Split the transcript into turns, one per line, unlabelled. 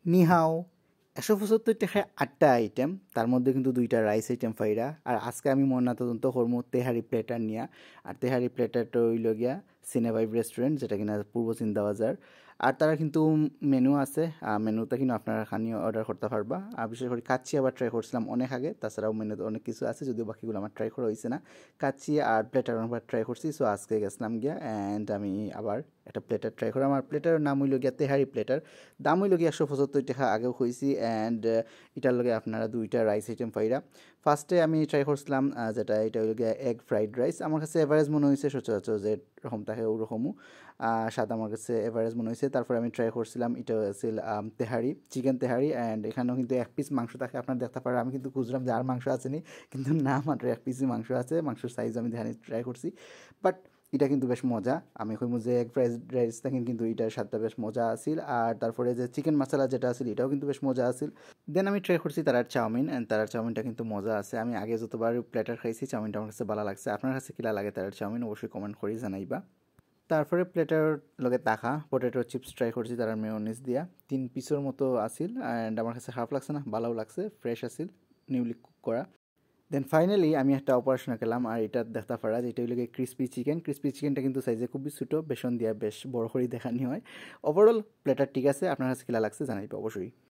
নিহাও ১৭৫ টাকায় ৮টা আইটেম, তার মধ্যে কিন্তু ২টা রাইস আইটেম ফাইরা। আর আজকে আমি ময়নাতদন্ত করবো তেহারি প্লেটার নিয়া। আর তেহারি প্লেটারটা হইল গিয়া সিনেভাইব রেস্টুরেন্ট, যেটা কিনা পূর্ব চিন্তা বাজার। আর তারা কিন্তু মেনু আছে, মেনুতে কিন্তু আপনারা খানিও অর্ডার করতে পারবা। আর বিশেষ করে কাচ্চি আবার ট্রাই করছিলাম অনেক আগে, তাছাড়াও মেনুতে অনেক কিছু আছে, যদিও বাকিগুলো আমার ট্রাই করা হয়েছে না। কাচ্চি আর প্লেটার আবার ট্রাই করছি, সো আজকে গেছিলাম গিয়া অ্যান্ড আমি আবার একটা প্লেটার ট্রাই করি। আমার প্লেটারের নাম হইল গিয়া তেহারি প্লেটার। দাম হইল গিয়া ১৭৫ টাকা, আগেও হয়েছি। অ্যান্ড এটার লগে আপনারা 2টা রাইস আইটেম পাইরা। ফার্স্টে আমি ট্রাই করছিলাম যেটা এটা হইল গিয়া এগ ফ্রাইড রাইস। আমার কাছে এভারেজ মনে হয়েছে, সচরাচর যে রকম থাকে ওরকমও স্বাদ আমার কাছে এভারেজ মনে হয়েছে। তারপরে আমি ট্রাই করছিলাম, এটা হয়েছিল তেহারি, চিকেন তেহারি। অ্যান্ড এখানেও কিন্তু 1 পিস মাংস থাকে, আপনারা দেখতে পারেন। আমি কিন্তু খুঁজলাম যে আর মাংস আছে নি, কিন্তু না, মাত্র 1 পিসই মাংস আছে। মাংসের সাইজ আমি দেখানি ট্রাই করছি, বাট এটা কিন্তু বেশ মজা। আমি কইমু যে এগ ফ্রাইড রাইস থেকে কিন্তু এটার স্বাদটা বেশ মজা আসিল। আর তারপরে যে চিকেন মশলা যেটা আছিল, এটাও কিন্তু বেশ মজা আসিল। দেন আমি ট্রাই করছি তারার চাউমিন, অ্যান্ড তারার চাউমিনটা কিন্তু মজা আছে। আমি আগে যতবার প্লেটার খাইছি, চাউমিনটা আমার কাছে ভালো লাগছে। আপনার কাছে কিলা লাগে তারার চাউমিন, অবশ্যই কমেন্ট করি জানাইবা। তারপরে প্লেটার লগে তাকা পটেটো চিপস ট্রাই করছি তারার মেয়োনিজ দিয়া। 3 পিসের মতো আসিল, অ্যান্ড আমার কাছে খারাপ লাগছে না, ভালোও লাগছে, ফ্রেশ আসিল, নিউলি কুক করা। দেন ফাইনালি আমি একটা অপারেশনে গেলাম, আর এটা দেখতে পারা যে এটা হইলে ক্রিস্পি চিকেন। ক্রিস্পি চিকেনটা কিন্তু সাইজে খুবই ছোটো, বেসন দিয়া বেশ বড় করেই দেখানি হয়। ওভারঅল প্লেটার ঠিক আছে। আপনার কাছে কিলা লাগছে জানাইবে অবশ্যই।